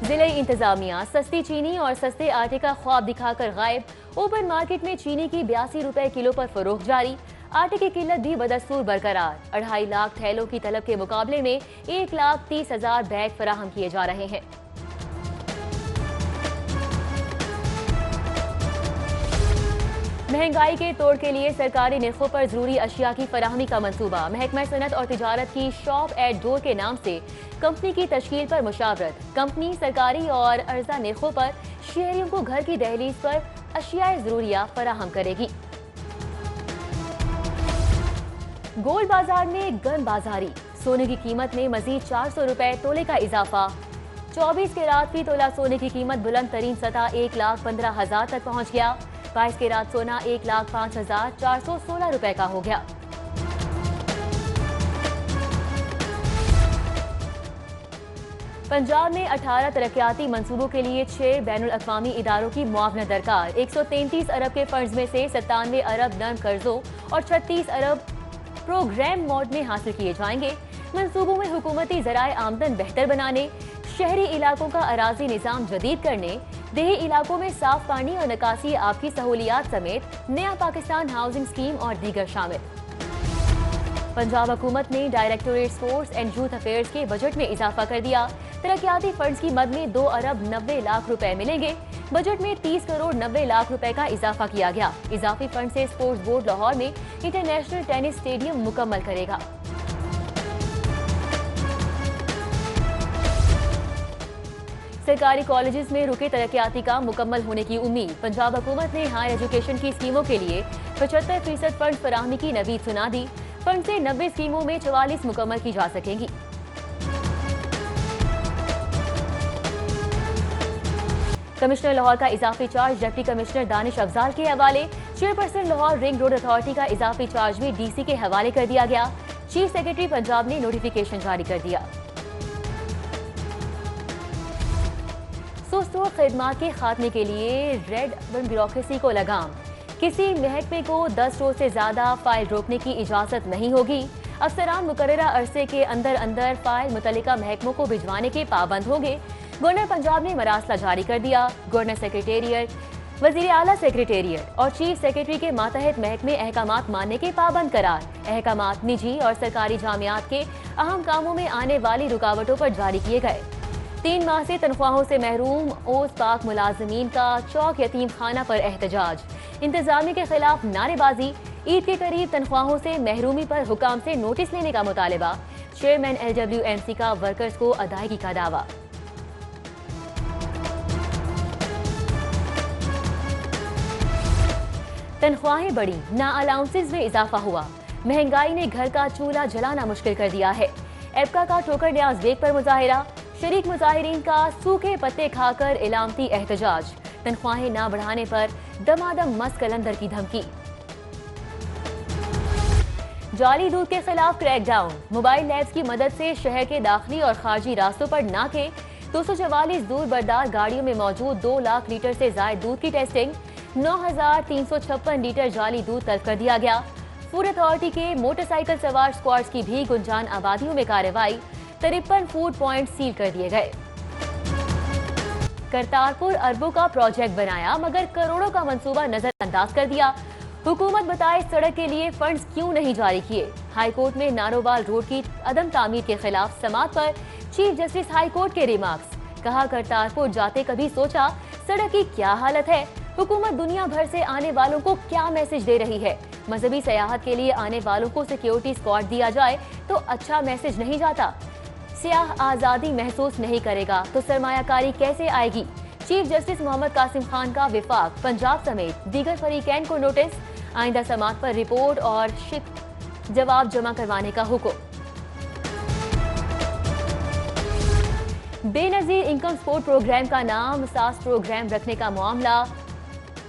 जिले इंतजामिया सस्ती चीनी और सस्ते आटे का ख्वाब दिखाकर गायब। ओपन मार्केट में चीनी की 82 रुपए किलो पर फरोख्त जारी। आटे की किल्लत भी बदस्तूर बरकरार। 2.5 लाख थैलों की तलब के मुकाबले में 1,30,000 बैग फराहम किए जा रहे हैं। महंगाई के तोड़ के लिए सरकारी निर्खों पर जरूरी अशिया की फराहमी का मंसूबा। महकमा सनत और तिजारत की शॉप एट डोर के नाम से कंपनी की तश्कील पर मुशावरत। कंपनी सरकारी और अर्जा निर्खों पर शहरियों को घर की दहलीज पर अशियाए जरूरिया फराहम करेगी। गोल्ड बाजार में गन बाजारी। सोने की कीमत में मजीद 400 रुपए तोले का इजाफा। 24 कैरात फी तोला सोने की कीमत बुलंद तरीन सतह 1,15,000 तक पहुंच गया। 22 कैरात सोना 1,05,416 रुपए का हो गया। पंजाब में 18 तरक्याती मंसूबों के लिए 6 बैनुल अक़वामी इदारों की मुआवनत दरकार। 133 अरब के फंड्स में से 97 अरब नर्म कर्जों और 36 अरब प्रोग्राम मोड में हासिल किए जाएंगे। मंसूबों में हुकूमती ज़राए आमदन बेहतर बनाने, शहरी इलाकों का अराजी निज़ाम जदीद करने, देही इलाकों में साफ पानी और निकासी आब की सहूलियात समेत नया पाकिस्तान हाउसिंग स्कीम और दीगर शामिल। पंजाब हुकूमत ने directorate sports and youth affairs के बजट में इजाफा कर दिया। तरक्याती फंड्स की मद में 2 अरब 90 लाख रुपए मिलेंगे। बजट में 30 करोड़ 90 लाख रुपए का इजाफा किया गया। इजाफी फंड से स्पोर्ट्स बोर्ड लाहौर में इंटरनेशनल टेनिस स्टेडियम मुकम्मल करेगा। सरकारी कॉलेजेस में रुके तरक्याती का मुकम्मल होने की उम्मीद। पंजाब हुकूमत ने हायर एजुकेशन की स्कीमों के लिए 75% फंड फराहमी की नवीद सुना दी। फंड से 90 स्कीमों में 44 मुकम्मल की जा सकेंगी। कमिश्नर लाहौर का इजाफी charge deputy commissioner Danish Afzal के हवाले। Chairperson Lahore ring road authority का इजाफी चार्ज भी डीसी के हवाले कर दिया गया। चीफ सेक्रेटरी पंजाब ने नोटिफिकेशन जारी कर दिया। सुस्त खिदमात के खात्मे के लिए रेड ब्यूरोक्रेसी को लगाम। किसी महकमे को 10 रोज से ज्यादा फाइल रोकने की इजाजत नहीं होगी। अफसरान मुकर्ररा अरसे के अंदर अंदर फाइल मुतल्लिका महकमों को भिजवाने के पाबंद होंगे। गवर्नर पंजाब ने मरासला जारी कर दिया। गवर्नर सेक्रेटेरिएट, वजीर आला सेक्रेटेरिएट और चीफ सेक्रेटरी के मातहत महकमे अहकामात मानने के पाबंद करार। अहकामात निजी और सरकारी जामियात के अहम कामों में आने वाली रुकावटों पर जारी किए गए। 3 माह से तनख्वाहों से महरूम ओस पाक मुलाजमीन का चौक यतीम खाना पर एहतजाज। इंतजामिया के खिलाफ नारेबाजी। ईद के करीब तनख्वाहों से महरूमी पर हुकाम से नोटिस लेने का मुतालबा। चेयरमैन LWMC का वर्कर्स को अदायगी का दावा। तनख्वाहें बढ़ी, ना अलाउंसेस में इजाफा हुआ। महंगाई ने घर का चूल्हा जलाना मुश्किल कर दिया है। एबका का ठोकर न्याज बेग पर मुजाहिरा। शरीक मुजाहिरीन का सूखे पत्ते खाकर इलामती एहतजाज। तनख्वाहें ना बढ़ाने पर दमादम मस्त कलंदर की धमकी। जाली दूध के खिलाफ क्रैकडाउन। मोबाइल लैब्स की मदद से शहर के दाखिली और खारजी रास्तों पर नाके। 244 दूध बरदार गाड़ियों में मौजूद 2 लाख लीटर से जायद दूध की टेस्टिंग। 9,356 लीटर जाली दूध तलब कर दिया गया। फूड अथॉरिटी के मोटरसाइकिल सवार स्क्वाड्स की भी गुंजान आबादियों में कार्रवाई। 53 फूड पॉइंट सील कर दिए गए। करतारपुर अरबों का प्रोजेक्ट बनाया मगर करोड़ों का मंसूबा नजरअंदाज कर दिया। हुकूमत बताए सड़क के लिए फंड्स क्यों नहीं जारी किए। हाईकोर्ट में नारोवाल रोड की अदम तामीर के खिलाफ समाअत पर चीफ जस्टिस हाईकोर्ट के रिमार्क्स। कहा करतारपुर जाते कभी सोचा सड़क की क्या हालत है। हुकूमत दुनिया भर से आने वालों को क्या मैसेज दे रही है। मजहबी सयाहत के लिए आने वालों को सिक्योरिटी स्क्वाड दिया जाए तो अच्छा मैसेज नहीं जाता। सियाह आज़ादी महसूस नहीं करेगा तो सरमायाकारी कैसे आएगी। चीफ जस्टिस मोहम्मद कासिम खान का विफाक पंजाब समेत दीगर फरीकैन को नोटिस। आइंदा समाअत पर रिपोर्ट और जवाब जमा करवाने का हुक्म। बेनजीर इनकम सपोर्ट प्रोग्राम का नाम सास प्रोग्राम रखने का मामला।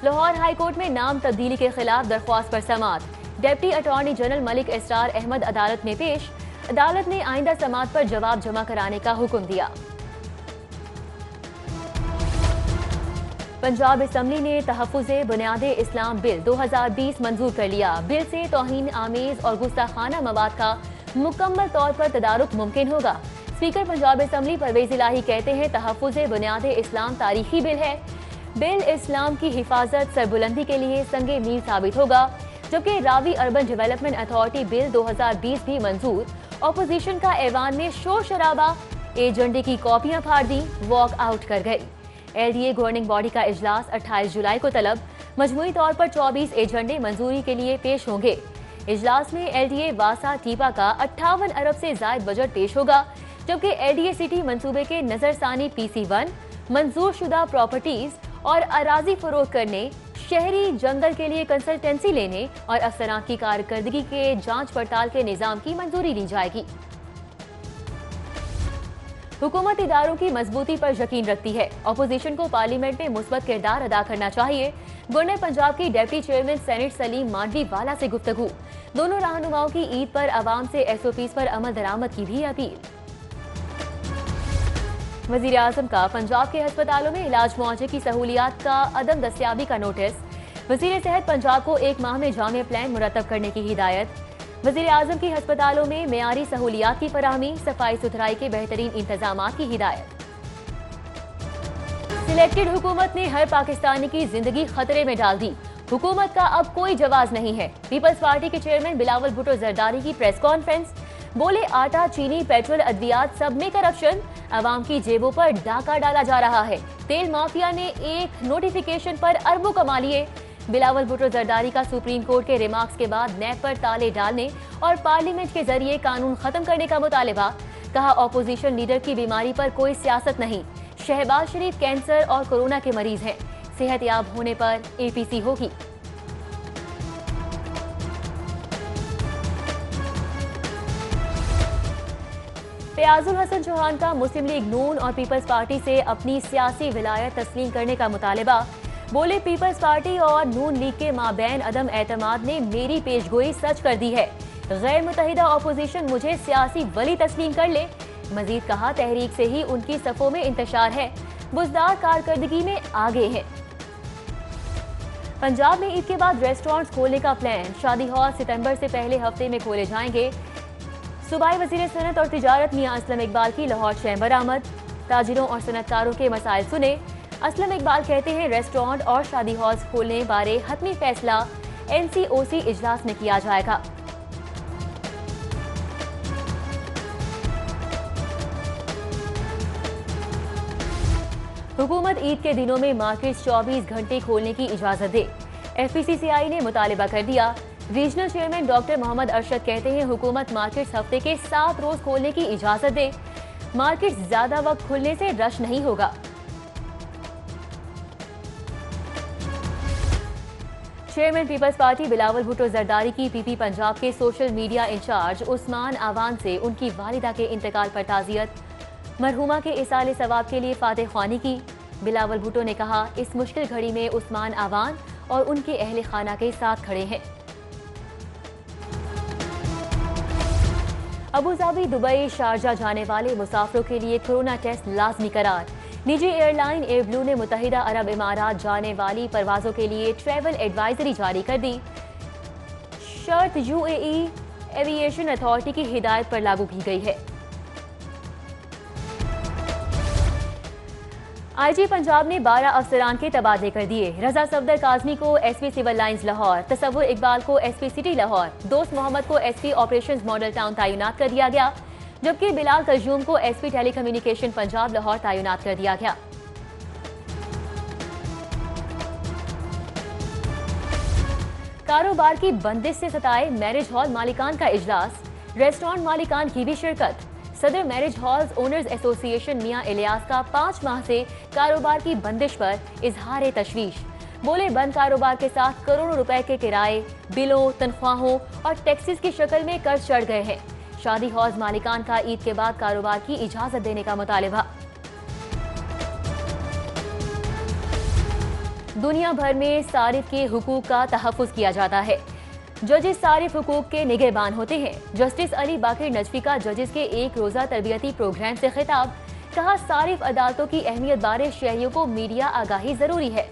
लाहौर हाईकोर्ट में नाम तब्दीली के खिलाफ दरख्वास्त पर समाअत। डिप्टी अटॉर्नी जनरल मलिक इसरार अहमद अदालत में पेश। अदालत ने आइंदा समाअत पर जवाब जमा कराने का हुक्म दिया। पंजाब असम्बली ने तहफ़्फ़ुज़े बुनियादे इस्लाम बिल 2020 मंजूर कर लिया। बिल से तौहीन आमेज और गुस्ताखाना मवाद का मुकम्मल तौर पर तदारुक मुमकिन होगा। स्पीकर पंजाब असम्बली परवेज इलाही कहते हैं तहफ़्फ़ुज़ बुनियाद इस्लाम तारीखी बिल है। बिल इस्लाम की हिफाजत सरबुलंदी के लिए संगे मील साबित होगा। जबकि Ravi urban development authority bill 2020 भी मंजूर। ऑपोजिशन का ऐवान में शोर शराबा, एजेंडे की कॉपियां फाड़ दी, वॉक आउट कर गई। LDA गवर्निंग बॉडी का इजलास 28 जुलाई को तलब। मजमूई तौर पर 24 एजेंडे मंजूरी के लिए पेश होंगे। इजलास में LDA वासा टीपा का 58 अरब से जायद बजट पेश होगा। जबकि LDA सिटी मंसूबे के नजरसानी PC1, मंजूर शुदा प्रॉपर्टीज और अराजी फरोख्त करने, शहरी जंगल के लिए कंसल्टेंसी लेने और अफसरान की कारकर्दगी के जांच पड़ताल के निजाम की मंजूरी दी जाएगी। हुकूमत इदारों की मजबूती पर यकीन रखती है। अपोजिशन को पार्लियामेंट में मुस्बत किरदार अदा करना चाहिए। गवर्नर पंजाब की deputy chairman senate Saleem Mandviwalla से गुफ्तगू। दोनों रहनुमाओं की ईद पर अवाम से SOPs पर अमल दरामद की भी अपील। वजीर आजम का पंजाब के अस्पतालों में इलाज मुआवजे की सहूलियात का अदम दस्तियाबी का नोटिस। वजीर सेहत पंजाब को 1 माह में जामे प्लान मुरतब करने की हिदायत। वजीर आजम की अस्पतालों में मेयारी सहूलियात की फराहमी, सफाई सुथराई के बेहतरीन इंतजाम की हिदायत। सिलेक्टेड हुकूमत ने हर पाकिस्तानी की जिंदगी खतरे में डाल दी। हुकूमत का अब कोई जवाब नहीं है। पीपल्स पार्टी के चेयरमैन बिलावल भुट्टो जरदारी की प्रेस कॉन्फ्रेंस। बोले आटा, चीनी, पेट्रोल, अद्वियात सब में करप्शन। अवाम की जेबों पर डाका डाला जा रहा है। तेल माफिया ने एक नोटिफिकेशन पर अरबों कमा लिए। बिलावल भुट्टो जरदारी का सुप्रीम कोर्ट के रिमार्क्स के बाद नैब पर ताले डालने और पार्लियामेंट के जरिए कानून खत्म करने का मुतालिबा। कहा ऑपोजिशन लीडर की बीमारी पर कोई सियासत नहीं। शहबाज शरीफ कैंसर और कोरोना के मरीज हैं। सेहतयाब होने पर APC होगी। फयाजुल हसन चौहान का मुस्लिम लीग नून और पीपल्स पार्टी से अपनी सियासी विलायत तस्लीम करने का मुतालिबा। बोले पीपल्स पार्टी और नून लीग के माबैन अदम एतमाद ने मेरी पेशगोई सच कर दी है। गैर मुतहिदा ऑपोजिशन मुझे सियासी वली तस्लीम कर ले। मजीद कहा तहरीक से ही उनकी सफ़ों में इंतशार है। बुजदार कारकर्दगी में आगे हैं। पंजाब में ईद के बाद रेस्टोरेंट्स खोलने का प्लान। शादी हॉल सितंबर से पहले हफ्ते में खोले जाएंगे। सूबाई वजीर सनत और तिजारत मियां असलम इकबाल की लाहौर चैम्बर आमद। ताजिरों और सनतकारों के मसाइल सुने। असलम इकबाल कहते हैं रेस्टोरेंट और शादी हॉल्स खोलने बारे हतमी फैसला NCOC इजलास में किया जाएगा। हुकूमत ईद के दिनों में मार्केट 24 घंटे खोलने की इजाजत दे। FPCCI ने मुतालिबा कर दिया। Regional chairman doctor Mohammad Arshad कहते हैं हुकूमत मार्केट हफ्ते के 7 रोज खोलने की इजाजत दे। मार्केट ज्यादा वक्त खुलने से रश नहीं होगा। Chairman Peoples Party Bilawal Bhutto Zardari की PP पंजाब के social media incharge Usman Awan से उनकी वालिदा के इंतकाल पर ताज़ियत। मरहुमा के इसाले सवाब के लिए फातिह ख्वानी की। बिलावल भुट्टो ने कहा इस मुश्किल घड़ी में उस्मान आवान और उनके अहले खाना के साथ खड़े हैं। अबूधाबी, दुबई, शारजा जाने वाले मुसाफिरों के लिए कोरोना टेस्ट लाजमी करार। निजी एयरलाइन एयरब्लू ने मुत्तहिदा अरब इमारात जाने वाली परवाजों के लिए ट्रैवल एडवाइजरी जारी कर दी। शर्त UAE एविएशन अथॉरिटी की हिदायत पर लागू की गई है। IG पंजाब ने 12 अफसरान के तबादले कर दिए। रजा सफदर काजमी को SP civil lines Lahore, Tasawwur Iqbal को SP सिटी लाहौर, दोस्त मोहम्मद को SP ऑपरेशंस मॉडल टाउन तैनात कर दिया गया। जबकि बिलाल कज्यूम को SP टेलीकम्युनिकेशन पंजाब लाहौर तैनात कर दिया गया। कारोबार की बंदिश से सताए मैरिज हॉल मालिकान का इजलास। रेस्टोरेंट मालिकान की भी शिरकत। सदर मैरिज हॉल्स ओनर्स एसोसिएशन मियां इलियास का 5 माह से कारोबार की बंदिश पर इजहार तशवीश। बोले बंद कारोबार के साथ करोड़ों रुपए के किराए, बिलों, तनख्वाहों और टैक्सेस की शक्ल में कर्ज चढ़ गए हैं। शादी हॉल्स मालिकान का ईद के बाद कारोबार की इजाजत देने का मुतालिबा। दुनिया भर में सारिफ के हुकूक का तहफ़्फ़ुज़ किया जाता है। जजेस सारिफ हुकूक के निगहबान होते हैं। जस्टिस अली बाकिर नजफी का जजेस के एक रोजा तरबियती प्रोग्राम से खिताब। कहा सारिफ अदालतों की अहमियत बारे शहरियों को मीडिया आगाही जरूरी है।